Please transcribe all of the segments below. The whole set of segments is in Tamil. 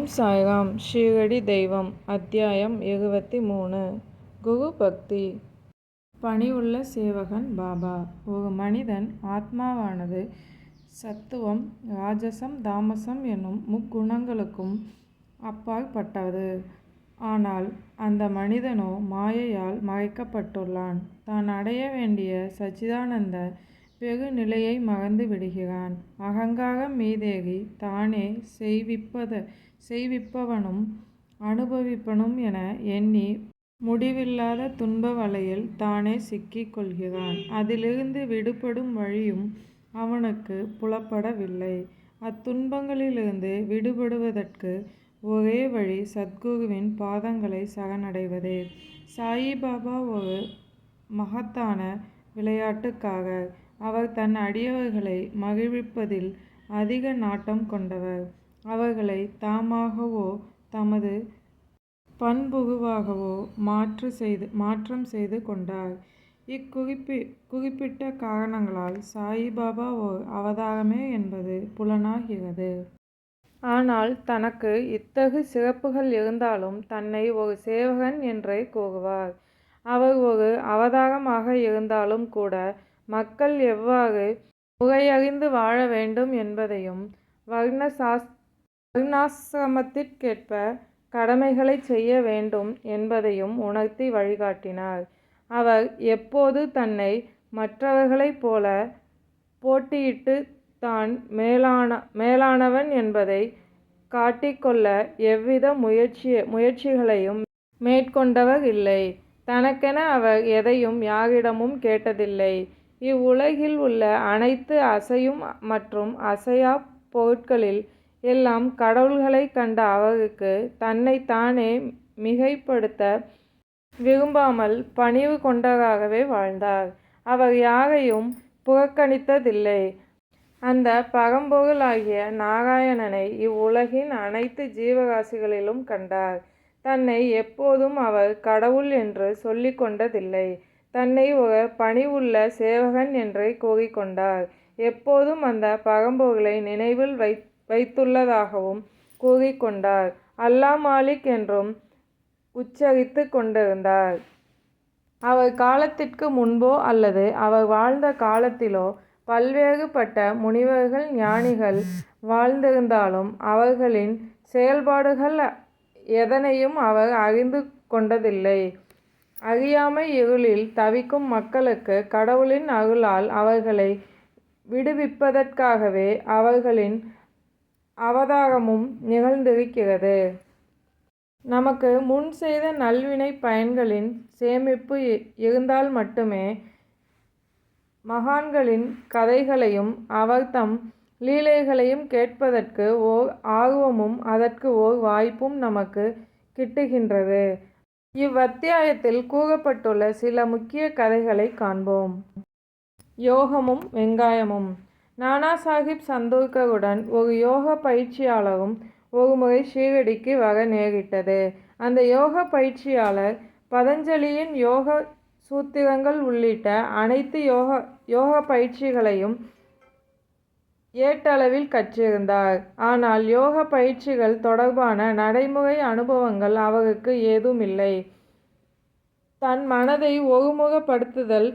ஓம் சாய்ராம். ஷீரடி தெய்வம். அத்தியாயம் 73. குரு பக்தி. பணிவுள்ள சேவகன் பாபா. ஒரு மனிதன் ஆத்மாவானது சத்துவம், ராஜசம், தாமசம் என்னும் முக்குணங்களுக்கும் அப்பாற்பட்டது. ஆனால் அந்த மனிதனோ மாயையால் மறைக்கப்பட்டுள்ளான். தான் அடைய வேண்டிய சச்சிதானந்த பெருநிலையை மறந்து விடுகிறான். அகங்காரம் மீதேறி தானே செய்விப்பவனும் அனுபவிப்பனும் என எண்ணி முடிவில்லாத துன்ப வலையில் தானே சிக்கிக் கொள்கிறான். அதிலிருந்து விடுபடும் வழியும் அவனுக்கு புலப்படவில்லை. அத்துன்பங்களிலிருந்து விடுபடுவதற்கு ஒரே வழி சத்குருவின் பாதங்களை சரணடைவதே. சாயிபாபா ஒரு மகத்தான விளையாட்டுக்காரர். அவர் தன் அடியவர்களை மகிழ்விப்பதில் அதிக நாட்டம் கொண்டவர். அவர்களை தாமாகவோ தமது பண்புருவாகவோ மாற்றம் செய்து கொண்டார். குறிப்பிட்ட காரணங்களால் சாயிபாபா ஓர் அவதாரமே என்பது புலனாகிறது. ஆனால் தனக்கு இத்தகு சிறப்புகள் இருந்தாலும் தன்னை ஒரு சேவகன் என்றே கூறுவார். அவர் ஒரு அவதாரமாக இருந்தாலும் கூட மக்கள் எவ்வாறு முறையறிந்து வாழ வேண்டும் என்பதையும் வர்ணாசிரமத்திற்கேற்ப கடமைகளை செய்ய வேண்டும் என்பதையும் உணர்த்தி வழிகாட்டினார். அவர் எப்போது தன்னை மற்றவர்களைப் போல போட்டியிட்டு தான் மேலானவன் என்பதை காட்டிக்கொள்ள எவ்வித முயற்சிகளையும் மேற்கொண்டவர் இல்லை. தனக்கென அவர் எதையும் யாரிடமும் கேட்டதில்லை. இவ்வுலகில் உள்ள அனைத்து அசையும் மற்றும் அசையா பொருட்களில் எல்லாம் கடவுள்களைக் கண்ட அவருக்கு தன்னைத்தானே மிகைப்படுத்த விரும்பாமல் பணிவு கொண்டவராகவே வாழ்ந்தார். அவர் யாரையும் புறக்கணித்ததில்லை. அந்த பரம்பொருளாகிய நாராயணனை இவ்வுலகின் அனைத்து ஜீவராசிகளிலும் கண்டார். தன்னை எப்போதும் அவர் கடவுள் என்று சொல்லிக் கொண்டதில்லை. தன்னை ஒரு பணிவுள்ள சேவகன் என்றே கூறிக்கொண்டார். எப்போதும் அந்த பரம்பொருளை நினைவில் வைத்துள்ளதாகவும் கூறிக்கொண்டார். அல்லாஹ் மாலிக் என்றும் உச்சரித்து கொண்டிருந்தார். அவர் காலத்திற்கு முன்போ அல்லது அவர் வாழ்ந்த காலத்திலோ பல்வேறுபட்ட முனிவர்கள் ஞானிகள் வாழ்ந்திருந்தாலும் அவர்களின் செயல்பாடுகள் எதனையும் அவர் அறிந்து கொண்டதில்லை. அறியாமை இருளில் தவிக்கும் மக்களுக்கு கடவுளின் அருளால் அவர்களை விடுவிப்பதற்காகவே அவர்களின் அவதாரமும் நிகழ்ந்திருக்கிறது. நமக்கு முன் செய்த நல்வினை பயன்களின் சேமிப்பு இருந்தால் மட்டுமே மகான்களின் கதைகளையும் அவர்தம் லீலைகளையும் கேட்பதற்கு ஓர் ஆர்வமும் அதற்கு ஓர் வாய்ப்பும் நமக்கு கிட்டுகின்றது. இவ்வத்தியாயத்தில் கூறப்பட்டுள்ள சில முக்கிய கதைகளை காண்போம். யோகமும் வெங்காயமும். நானா சாஹிப் சந்தோர்கருடன் ஒரு யோக பயிற்சியாளரும் ஒருமுறை ஷீரடிக்கு வர நேரிட்டது. அந்த யோக பயிற்சியாளர் பதஞ்சலியின் யோக சூத்திரங்கள் உள்ளிட்ட அனைத்து யோக பயிற்சிகளையும் ஏட்டளவில் கற்றிருந்தார். ஆனால் யோக பயிற்சிகள் தொடர்பான நடைமுறை அனுபவங்கள் அவருக்கு ஏதுமில்லை. தன் மனதை ஒருமுகப்படுத்துதல்,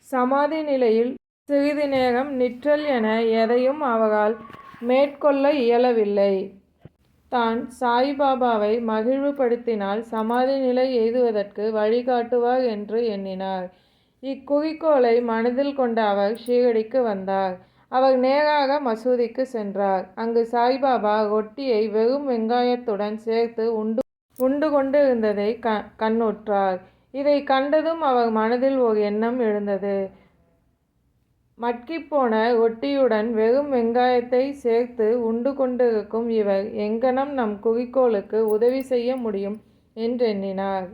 சமாதி நிலையில் சிறிது நேரம் நிற்றல் என எதையும் அவரால் மேற்கொள்ள இயலவில்லை. தான் சாயிபாபாவை மகிழ்வுபடுத்தினால் சமாதி நிலை எய்துவதற்கு வழிகாட்டுவார் என்று எண்ணினார். இக்குறிக்கோளை மனதில் கொண்ட அவர் ஷீரடிக்கு வந்தார். அவர் நேராக மசூதிக்கு சென்றார். அங்கு சாய்பாபா ரொட்டியை வெறும் வெங்காயத்துடன் சேர்த்து உண்டு கொண்டிருந்ததை கண்ணுற்றார். இதை கண்டதும் அவர் மனதில் ஒரு எண்ணம் எழுந்தது. மட்கிப்போன ரொட்டியுடன் வெறும் வெங்காயத்தை சேர்த்து உண்டு கொண்டிருக்கும் இவர் எங்கனம் நம் குறிக்கோளுக்கு உதவி செய்ய முடியும் என்றெண்ணினார்.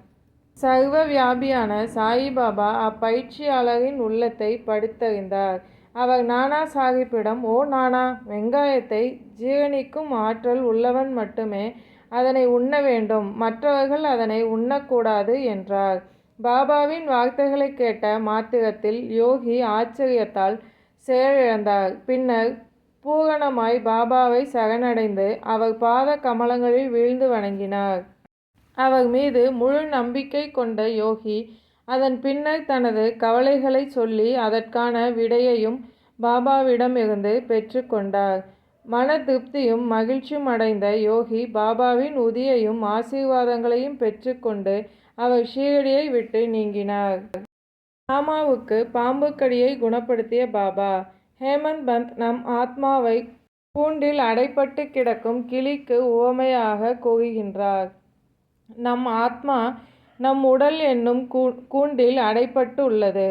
சர்வ வியாபியான சாயிபாபா அப்பயிற்சியாளரின் உள்ளத்தை படித்தறிந்தார். அவர் நானா சாஹிப்பிடம், ஓ நானா, வெங்காயத்தை ஜீரணிக்கும் ஆற்றல் உள்ளவன் மட்டுமே அதனை உண்ண வேண்டும், மற்றவர்கள் அதனை உண்ணக்கூடாது என்றார். பாபாவின் வார்த்தைகளை கேட்ட மாத்திரத்தில் யோகி ஆச்சரியத்தால் செயலிழந்தார். பின்னர் பூரணமாய் பாபாவை சரணடைந்து அவர் பாத கமலங்களில் வீழ்ந்து வணங்கினார். அவர் மீது முழு நம்பிக்கை கொண்ட யோகி அதன் பின்னர் தனது கவலைகளை சொல்லி அதற்கான விடையையும் பாபாவிடமிருந்து பெற்று கொண்டார். மன திருப்தியும் மகிழ்ச்சியும் அடைந்த யோகி பாபாவின் உதியையும் ஆசீர்வாதங்களையும் பெற்று கொண்டு அவர் ஷீரடியை விட்டு நீங்கினார். ஷாமாவுக்கு பாம்பு கடியை குணப்படுத்திய பாபா. ஹேமந்த் பந்த் நம் ஆத்மாவை கூண்டில் அடைப்பட்டு கிடக்கும் கிளிக்கு உவமையாக கூறுகின்றார். நம் ஆத்மா நம் உடல் என்னும் கூண்டில் அடைப்பட்டு உள்ளது.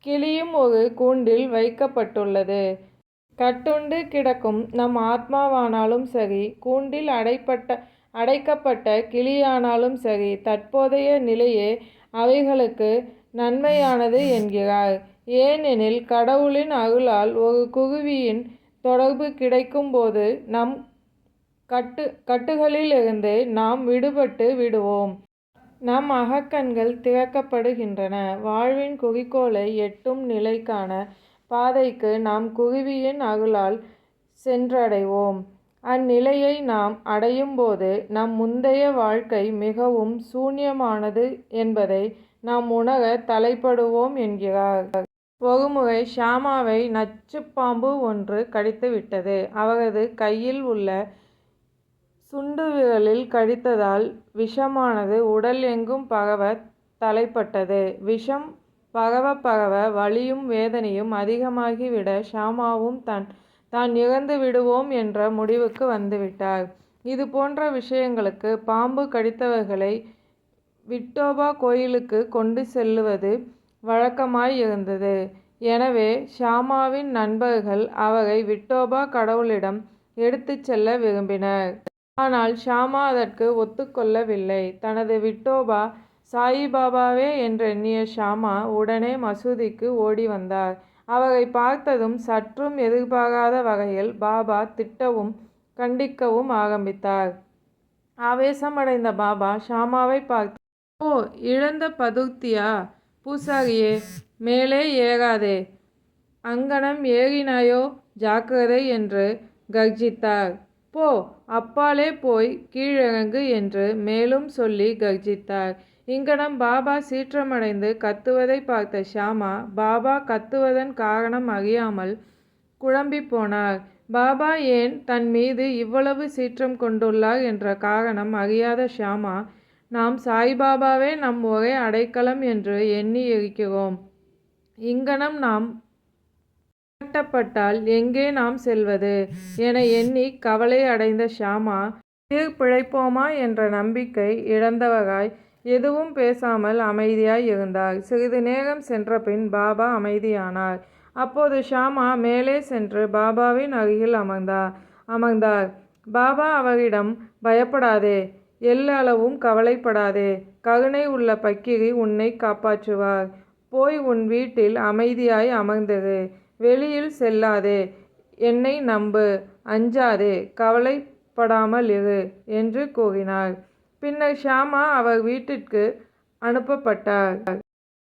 கிளியும் ஒரு கூண்டில் வைக்கப்பட்டுள்ளது. கட்டுண்டு கிடக்கும் நம் ஆத்மாவானாலும் சரி, கூண்டில் அடைக்கப்பட்ட கிளியானாலும் சரி, தற்போதைய நிலையே அவைகளுக்கு நன்மையானது என்கிறார். ஏனெனில் கடவுளின் அருளால் ஒரு குருவியின் தொடர்பு கிடைக்கும் போது நம் கட்டுகளிலிருந்து நாம் விடுபட்டு விடுவோம். நம் அகக்கண்கள் திறக்கப்படுகின்றன. வாழ்வின் குறிக்கோளை எட்டும் நிலைக்கான பாதைக்கு நாம் குருவியின் அருளால் சென்றடைவோம். அந்நிலையை நாம் அடையும் போது நம் முந்தைய வாழ்க்கை மிகவும் சூன்யமானது என்பதை நாம் உணர தலைப்படுவோம் என்கிறார். ஒருமுறை ஷாமாவை நச்சுப்பாம்பு ஒன்று கடித்துவிட்டது. அவரது கையில் உள்ள சுண்டு விரலில் கடித்ததால் விஷமானது உடல் எங்கும் பரவ தலைப்பட்டது. விஷம் பரவ பரவ வலியும் வேதனையும் அதிகமாகிவிட ஷாமாவும் தான் இறந்து விடுவோம் என்ற முடிவுக்கு வந்துவிட்டார். இது போன்ற விஷயங்களுக்கு பாம்பு கடித்தவர்களை விட்டோபா கோயிலுக்கு கொண்டு செல்லுவது வழக்கமாய் இருந்தது. எனவே ஷாமாவின் நண்பர்கள் அவரை விட்டோபா கடவுளிடம் எடுத்துச் செல்ல விரும்பினர். ஆனால் ஷாமா அதற்கு ஒத்துக்கொள்ளவில்லை. தனது விட்டோபா சாயிபாபாவே என்றெண்ணிய ஷாமா உடனே மசூதிக்கு ஓடி வந்தார். அவரை பார்த்ததும் சற்றும் எதிர்பாராத வகையில் பாபா திட்டவும் கண்டிக்கவும் ஆரம்பித்தார். ஆவேசமடைந்த பாபா ஷாமாவை பார்த்து, "ஓ இழந்த பதுர்த்தியா பூசாரியே, மேலே ஏறாதே, அங்கனம் ஏறினாயோ ஜாக்கிரதை" என்று கர்ஜித்தார். "போ, அப்பாலே போய் கீழிறங்கு" என்று மேலும் சொல்லி கர்ஜித்தார். இங்கனம் பாபா சீற்றமடைந்து கத்துவதை பார்த்த ஷாமா பாபா கத்துவதன் காரணம் அறியாமல் குழம்பிப் போனார். பாபா ஏன் தன் மீது இவ்வளவு சீற்றம் கொண்டுள்ளார் என்ற காரணம் அறியாத ஷாமா, நாம் சாய்பாபாவே நம் ஒரே அடைக்கலம் என்று எண்ணி இருக்கிறோம். இங்கனம் நாம் கட்டப்பட்டால் எங்கே நாம் செல்வது என எண்ணி கவலை அடைந்த ஷாமா உயிர் பிழைப்போமா என்ற நம்பிக்கை இழந்தவராய் எதுவும் பேசாமல் அமைதியாய் இருந்தார். சிறிது நேரம் சென்றபின் பாபா அமைதியானார். அப்போது ஷாமா மேலே சென்று பாபாவின் அருகில் அமர்ந்தார். பாபா அவரிடம், "பயப்படாதே, எல்லளவும் கவலைப்படாதே. கருணை உள்ள பக்கிரி உன்னை காப்பாற்றுவார். போய் உன் வீட்டில் அமைதியாய் அமர்ந்திரு. வெளியில் செல்லாதே. என்னை நம்பு. அஞ்சாதே. கவலைப்படாமல் இரு" என்று கூறினார். பின்னர் ஷாமா அவர் வீட்டிற்கு அனுப்பப்பட்டார்.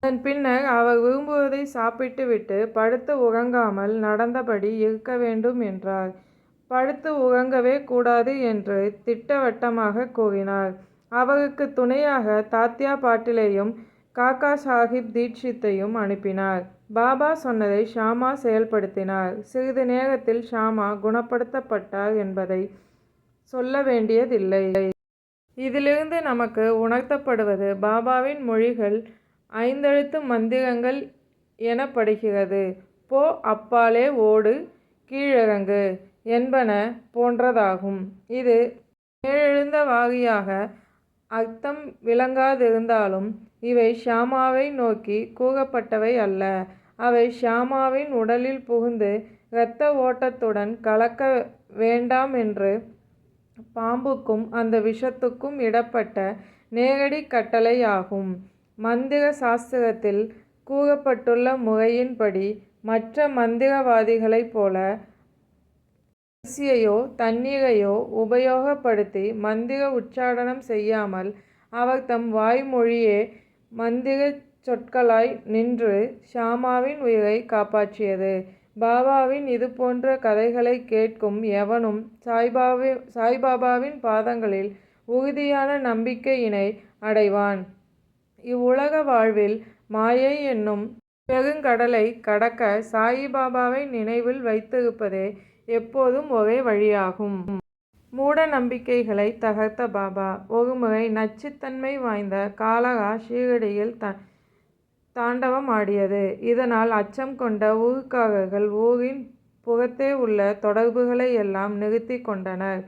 அதன் பின்னர் அவர் விரும்புவதை சாப்பிட்டுவிட்டு படுத்து உறங்காமல் நடந்தபடி இருக்க வேண்டும் என்றார். படுத்து உறங்கவே கூடாது என்று திட்டவட்டமாக கூறினார். அவருக்கு துணையாக தாத்யா பாட்டிலையும் காக்கா சாஹிப் தீட்சித்தையும் அனுப்பினார். பாபா சொன்னதை ஷாமா செயல்படுத்தினார். சிறிது நேரத்தில் ஷாமா குணப்படுத்தப்பட்டார் என்பதை சொல்ல வேண்டியதில்லை. இதிலிருந்து நமக்கு உணர்த்தப்படுவது பாபாவின் மொழிகள் 5 எழுத்து மந்திரங்கள் எனப்படுகிறது. "போ, அப்பாலே ஓடு, கீழிறங்கு" என்பன போன்றதாகும். இது மேலெழுந்த வாரியாக அர்த்தம் விளங்காதிருந்தாலும் இவை ஷாமாவை நோக்கி கூறப்பட்டவை அல்ல. அவை ஷாமாவின் உடலில் புகுந்து இரத்த ஓட்டத்துடன் கலக்க வேண்டாமென்று பாம்புக்கும் அந்த விஷத்துக்கும் இடப்பட்ட நேரடி கட்டளையாகும். மந்திர சாஸ்திரத்தில் கூறப்பட்டுள்ள முறையின்படி மற்ற மந்திரவாதிகளைப் போல அரிசியையோ தண்ணீரையோ உபயோகப்படுத்தி மந்திர உச்சாடனம் செய்யாமல் அவர் தம் வாய்மொழியே மந்திரச் சொற்களாய் நின்று ஷாமாவின் உயிரை காப்பாற்றியது. பாபாவின் இது போன்ற கதைகளை கேட்கும் எவனும் சாய்பாபாவின் பாதங்களில் உறுதியான நம்பிக்கையினை அடைவான். இவ்வுலக வாழ்வில் மாயை என்னும் பெருங்கடலை கடக்க சாயிபாபாவை நினைவில் வைத்திருப்பதே எப்போதும் ஒரே வழியாகும். மூட நம்பிக்கைகளை தகர்த்த பாபா ஒருமுறை நச்சுத்தன்மை வாய்ந்த காலரா ஷீரடியில் தாண்டவம் ஆடியது. இதனால் அச்சம் கொண்ட ஊர்க்காரர்கள் ஊரின் புறத்தே உள்ள தொடர்புகளை எல்லாம் நிறுத்தி கொண்டனர்.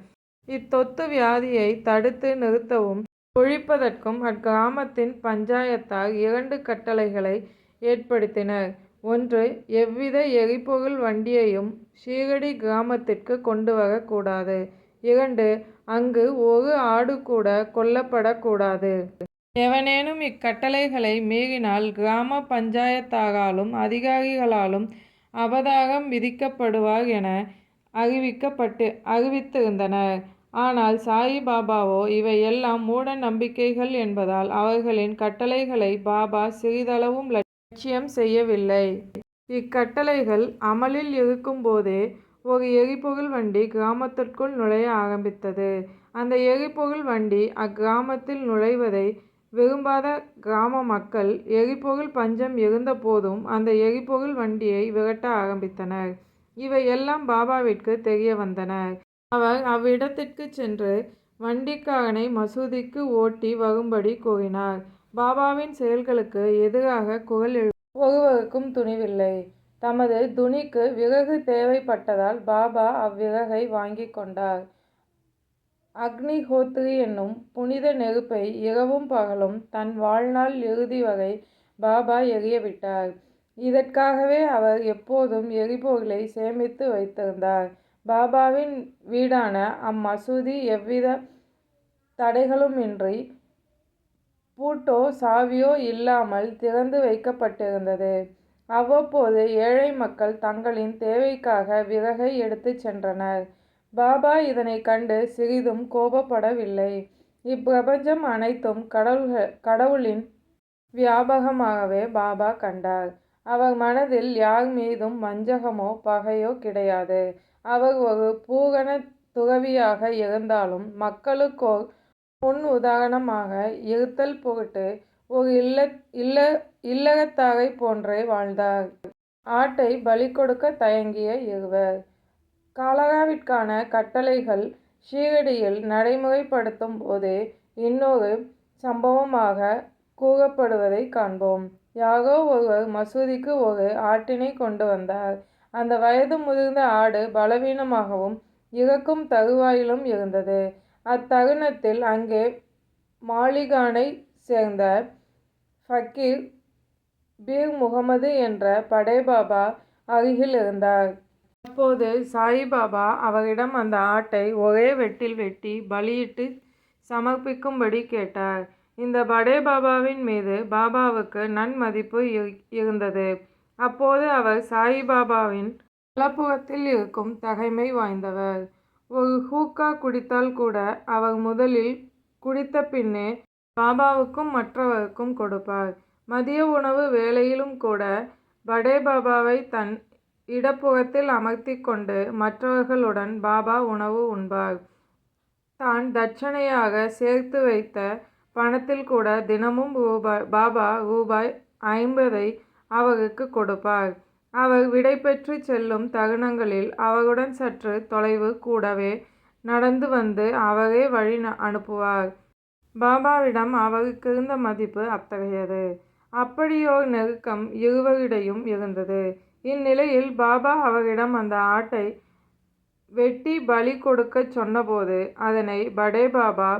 இத்தொத்து வியாதியை தடுத்து நிறுத்தவும் ஒழிப்பதற்கும் அக்கிராமத்தின் பஞ்சாயத்தார் 2 கட்டளைகளை ஏற்படுத்தினர். ஒன்று, எவ்வித எரிபொருள் வண்டியையும் ஷீரடி கிராமத்திற்கு கொண்டு வரக்கூடாது. 2, அங்கு ஒரு ஆடு கூட கொல்லப்படக்கூடாது. எவனேனும் இக்கட்டளைகளை மீறினால் கிராம பஞ்சாயத்தாராலும் அதிகாரிகளாலும் அபராதம் விதிக்கப்படுவார் என அறிவித்திருந்தனர். ஆனால் சாயிபாபாவோ இவையெல்லாம் மூட நம்பிக்கைகள் என்பதால் அவர்களின் கட்டளைகளை பாபா சிறிதளவும் லட்சியம் செய்யவில்லை. இக்கட்டளைகள் அமலில் இருக்கும்போதே ஒரு எரிபொருள் வண்டி கிராமத்திற்குள் நுழைய ஆரம்பித்தது. அந்த எரிபொருள் வண்டி அக்கிராமத்தில் நுழைவதை விரும்பாத கிராம மக்கள் எரிபொருள் பஞ்சம் இருந்த போதும் அந்த எரிபொருள் வண்டியை விரட்ட ஆரம்பித்தனர். இவையெல்லாம் பாபாவிற்கு தெரிய வந்தன. அவர் அவ்விடத்திற்கு சென்று வண்டிக்காரனை மசூதிக்கு ஓட்டி வரும்படி கூறினார். பாபாவின் செயல்களுக்கு எதிராக குரல் ஒருவருக்கும் துணிவில்லை. தமது துணிக்கு விறகு தேவைப்பட்டதால் பாபா அவ்விறகை வாங்கி கொண்டார். அக்னிஹோத்ரி என்னும் புனித நெருப்பை இரவும் பகலும் தன் வாழ்நாள் இறுதி வரை பாபா எரியவிட்டார். இதற்காகவே அவர் எப்போதும் எரிபொருளை சேமித்து வைத்திருந்தார். பாபாவின் வீடான அம்மசூதி எவ்வித தடைகளுமின்றி பூட்டோ சாவியோ இல்லாமல் திறந்து வைக்கப்பட்டிருந்தது. அவ்வப்போது ஏழை மக்கள் தங்களின் தேவைக்காக விறகை எடுத்துச் சென்றனர். பாபா இதனை கண்டு சிறிதும் கோபப்படவில்லை. இப்பிரபஞ்சம் அனைத்தும் கடவுளின் வியாபகமாகவே பாபா கண்டார். அவர் மனதில் யார் மீதும் வஞ்சகமோ பகையோ கிடையாது. அவர் ஒரு பூரண துறவியாக இருந்தாலும் மக்களுக்கோர் முன் உதாரணமாக இருத்தல் பொருட்டு ஒரு இல்லறத்தாரை போன்றே வாழ்ந்தார். ஆட்டை பலி கொடுக்க தயங்கிய இருவர். காலராவிற்கான கட்டளைகள் ஷீரடியில் நடைமுறைப்படுத்தும் போதே இன்னொரு சம்பவமாக கூறப்படுவதை காண்போம். யாரோ ஒருவர் மசூதிக்கு ஒரு ஆட்டினை கொண்டு வந்தார். அந்த வயது முதிர்ந்த ஆடு பலவீனமாகவும் இறக்கும் தருவாயிலும் இருந்தது. அத்தருணத்தில் அங்கே மாலிகானை சேர்ந்த ஃபக்கீர் பீர் முகமது என்ற படேபாபா அருகில் இருந்தார். அப்போது சாயிபாபா அவரிடம் அந்த ஆட்டை ஒரே வெட்டில் வெட்டி பலியிட்டு சமர்ப்பிக்கும்படி கேட்டார். இந்த படேபாபாவின் மீது பாபாவுக்கு நன்மதிப்பு இருந்தது. அப்போது அவர் சாயிபாபாவின் வலப்புறத்தில் இருக்கும் தகைமை வாய்ந்தவர். ஒரு ஹூக்கா குடித்தால் கூட அவர் முதலில் குடித்த பின்னே பாபாவுக்கும் மற்றவருக்கும் கொடுப்பார். மதிய உணவு வேளையிலும் கூட படேபாபாவை தன் இடப்புறத்தில் அமர்த்தி கொண்டு மற்றவர்களுடன் பாபா உணவு உண்பார். தான் தட்சணையாக சேர்த்து வைத்த பணத்தில் கூட தினமும் பாபா ரூபாய் 50 அவருக்கு கொடுப்பார். அவர் விடைபெற்று செல்லும் தருணங்களில் அவருடன் சற்று தொலைவு கூடவே நடந்து வந்து அவரே வழி அனுப்புவார். பாபாவிடம் அவருக்கு இருந்த மதிப்பு அத்தகையது. அப்படியோர் நெருக்கம் இருவரிடையும் இருந்தது. இந்நிலையில் பாபா அவரிடம் அந்த ஆட்டை வெட்டி பலி கொடுக்கச் சொன்னபோது அதனை படேபாபா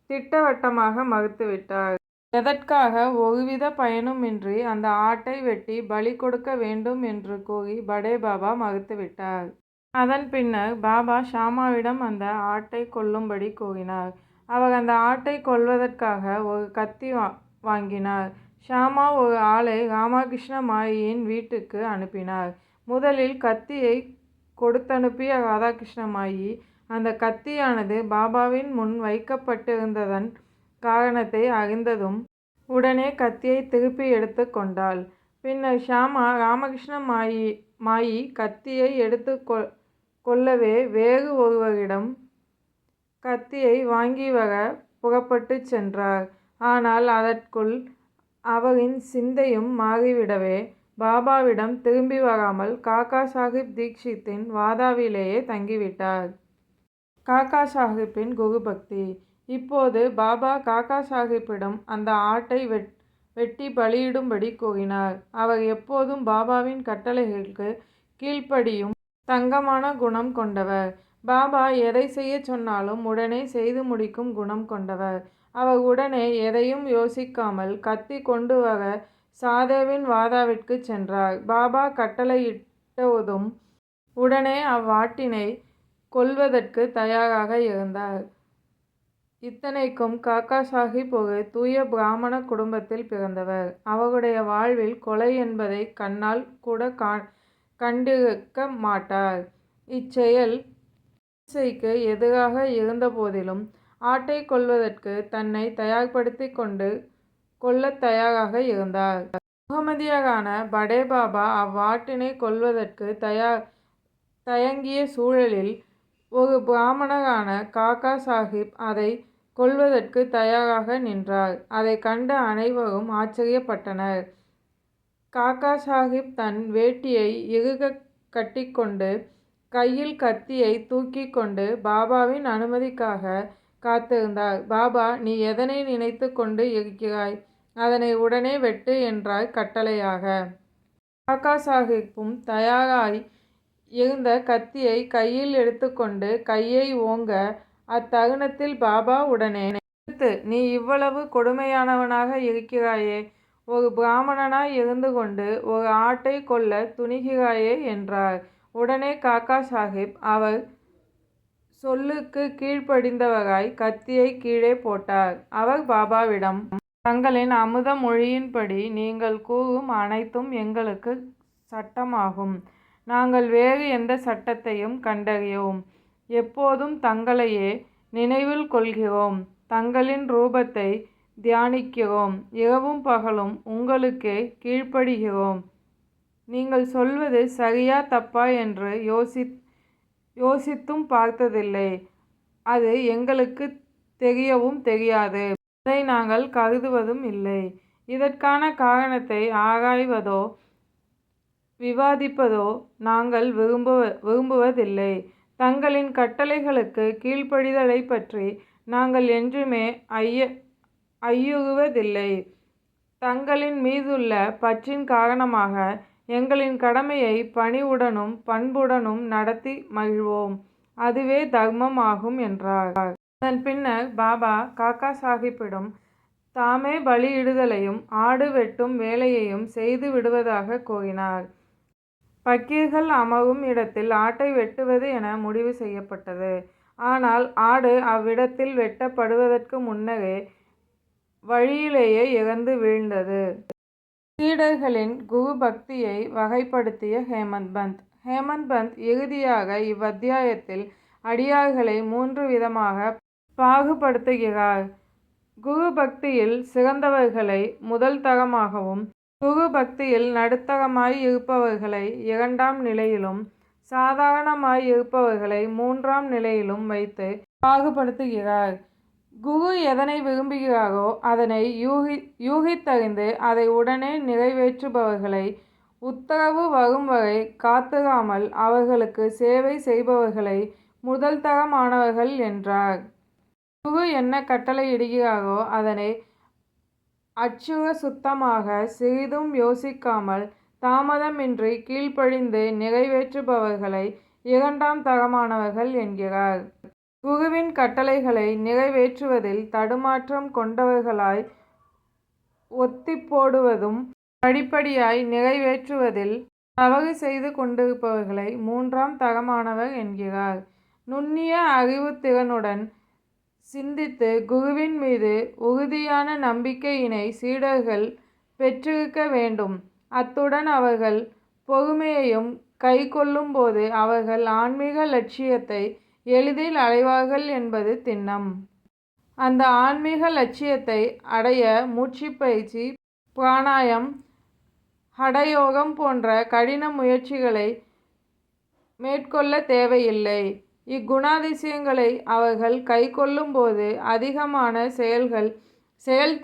திட்டவட்டமாக மறுத்துவிட்டார். எதற்காக ஒருவித பயனுமின்றி அந்த ஆட்டை வெட்டி பலி கொடுக்க வேண்டும் என்று கூறி படேபாபா மறுத்துவிட்டார். அதன் பின்னர் பாபா ஷாமாவிடம் அந்த ஆட்டை கொல்லும்படி கூறினார். அவர் அந்த ஆட்டை கொல்வதற்காக ஒரு கத்தி வாங்கினார். ஷாமா ஒரு ஆளை ராமகிருஷ்ண மாயியின் வீட்டுக்கு அனுப்பினார். முதலில் கத்தியை கொடுத்தனுப்பிய ராதாகிருஷ்ண மாயி அந்த கத்தியானது பாபாவின் முன் வைக்கப்பட்டிருந்ததன் காரணத்தை அறிந்ததும் உடனே கத்தியை திருப்பி எடுத்து கொண்டாள். பின்னர் ஷாமா ராமகிருஷ்ண மாயி கத்தியை எடுத்து கொள்ளவே வேறு ஒருவரிடம் கத்தியை வாங்கி வர புறப்பட்டுச் சென்றார். ஆனால் அதற்குள் அவரின் சிந்தையும் மாறிவிடவே பாபாவிடம் திரும்பி வராமல் காக்கா சாஹிப் தீக்ஷித்தின் வாதாவிலேயே தங்கிவிட்டார். காக்கா சாஹிப்பின் குரு பக்தி. இப்போது பாபா காக்கா சாஹிப்பிடம் அந்த ஆட்டை வெட்டி பலியிடும்படி கூறினார். அவர் எப்போதும் பாபாவின் கட்டளைகளுக்கு கீழ்ப்படியும் தங்கமான குணம் கொண்டவர். பாபா எதை செய்ய சொன்னாலும் உடனே செய்து முடிக்கும் குணம் கொண்டவர். அவர் உடனே எதையும் யோசிக்காமல் கத்தி கொண்டு வர சாதேவின் வாதாவிற்கு சென்றார். பாபா கட்டளையிட்டதும் உடனே அவ்வாட்டினை கொல்வதற்கு தயாராக இருந்தார். இத்தனைக்கும் காக்கா சாஹிப் ஒரு தூய பிராமண குடும்பத்தில் பிறந்தவர். அவருடைய வாழ்வில் கொலை என்பதை கண்ணால் கூட கண்டிருக்க மாட்டார். இச்செயல் அஹிம்சைக்கு எதிராக இருந்தபோதிலும் ஆட்டை கொல்வதற்கு தன்னை தயார்படுத்தி கொண்டு கொல்லத் தயாராக இருந்தார். முகமதியரான படே பாபா அவ்வாட்டினை கொல்வதற்கு தயங்கிய சூழலில் ஒரு பிராமணரான காக்கா சாஹிப் அதை கொல்வதற்கு தயாராக நின்றார். அதை கண்ட அனைவரும் ஆச்சரியப்பட்டனர். காக்கா சாஹிப் தன் வேட்டியை இறுகக் கட்டிக்கொண்டு கையில் கத்தியை தூக்கி கொண்டு பாபாவின் அனுமதிக்காக காத்திருந்தார். பாபா, நீ எதனை நினைத்து கொண்டு இருக்கிறாய்? அதனை உடனே வெட்டு என்றார் கட்டளையாக. காக்கா சாஹிப்பும் தயாராய் இருந்த கத்தியை கையில் எடுத்துக்கொண்டு கையை ஓங்க அத்தருணத்தில் பாபா உடனே, நிறுத்து, நீ இவ்வளவு கொடுமையானவனாக இருக்கிறாயே, ஒரு பிராமணனாய் இருந்து கொண்டு ஒரு ஆட்டை கொல்ல துணிகிறாயே என்றார். உடனே காக்கா சாஹிப் அவர் சொல்லுக்கு கீழ்ப்படிந்தவராய் கத்தியை கீழே போட்டார். அவர் பாபாவிடம், தங்களின் அமுத மொழியின்படி நீங்கள் கூறும் அனைத்தும் எங்களுக்கு சட்டமாகும். நாங்கள் வேறு எந்த சட்டத்தையும் கண்டறியோம். எப்போதும் தங்களையே நினைவில் கொள்கிறோம். தங்களின் ரூபத்தை தியானிக்கிறோம். இரவும் பகலும் உங்களுக்கே கீழ்ப்படுகிறோம். நீங்கள் சொல்வது சரியா தப்பா என்று யோசித்தும் பார்த்ததில்லை. அது எங்களுக்கு தெரியவும் தெரியாது. அதை நாங்கள் கருதுவதும் இல்லை. இதற்கான காரணத்தை ஆராய்வதோ விவாதிப்பதோ நாங்கள் விரும்புவதில்லை. தங்களின் கட்டளைகளுக்கு கீழ்ப்படிதலை பற்றி நாங்கள் என்றுமே ஐயுறுவதில்லை. தங்களின் மீதுள்ள பற்றின் காரணமாக எங்களின் கடமையை பணிவுடனும் பண்புடனும் நடத்தி மகிழ்வோம். அதுவே தர்மம் ஆகும் என்றார். அதன் பின்னர் பாபா காக்கா சாஹிப்பிடம் தாமே பலியிடுதலையும் ஆடு வெட்டும் வேலையையும் செய்து விடுவதாக கூறினார். பக்கீர்கள் அமரும் இடத்தில் ஆட்டை வெட்டுவது என முடிவு செய்யப்பட்டது. ஆனால் ஆடு அவ்விடத்தில் வெட்டப்படுவதற்கு முன்னரே வழியிலேயே இறந்து வீழ்ந்தது. சீடர்களின் குரு பக்தியை வகைப்படுத்திய ஹேமந்த் பந்த். ஹேமந்த் பந்த் இறுதியாக இவ்வத்தியாயத்தில் அடியார்களை 3 விதமாக பாகுபடுத்துகிறார். குரு பக்தியில் சிறந்தவர்களை முதல் தரமாகவும், குரு பக்தியில் நடுத்தரமாய் இருப்பவர்களை 2ஆம் நிலையிலும், சாதாரணமாய் இருப்பவர்களை 3ஆம் நிலையிலும் வைத்து பாகுபடுத்துகிறார். குரு எதனை விரும்புகிறாரோ அதனை யூகித்தறிந்து அதை உடனே நிறைவேற்றுபவர்களை, உத்தரவு வரும் வரை காத்திராமல் அவர்களுக்கு சேவை செய்பவர்களை முதல் தரமானவர்கள் என்றார். குரு என்ன கட்டளையிடுகிறாரோ அதனை அச்சுர சுத்தமாக சிறிதும் யோசிக்காமல் தாமதமின்றி கீழ்ப்படிந்து நிறைவேற்றுபவர்களை 2ஆம் தரமானவர்கள் என்கிறார். குருவின் கட்டளைகளை நிறைவேற்றுவதில் தடுமாற்றம் கொண்டவர்களாய் ஒத்திப்போடுவதும், படிப்படியாய் நிறைவேற்றுவதில் தவறு செய்து கொண்டிருப்பவர்களை 3ஆம் தரமானவர் என்கிறார். நுண்ணிய அறிவுத்திறனுடன் சிந்தித்து குருவின் மீது உறுதியான நம்பிக்கையினை சீடர்கள் பெற்றிருக்க வேண்டும். அத்துடன் அவர்கள் பொறுமையையும் கைக்கொள்ளும் போது அவர்கள் ஆன்மீக லட்சியத்தை எளிதில் அடைவார்கள் என்பது திண்ணம். அந்த ஆன்மீக லட்சியத்தை அடைய மூச்சுப்பயிற்சி, பிராணாயம், ஹடயோகம் போன்ற கடின முயற்சிகளை மேற்கொள்ள தேவையில்லை. இக்குணாதிசயங்களை அவர்கள் கைக்கொள்ளும் போது அதிகமான செயல்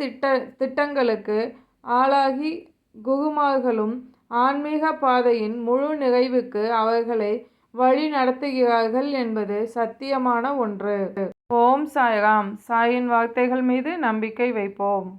திட்டங்களுக்கு ஆளாகி குருமார்களும் ஆன்மீக பாதையின் முழு நிறைவுக்கு அவர்களை வழி நடத்துகிறார்கள் என்பது சத்தியமான ஒன்று. ஓம் சாய்ராம். சாயின் வார்த்தைகள் மீது நம்பிக்கை வைப்போம்.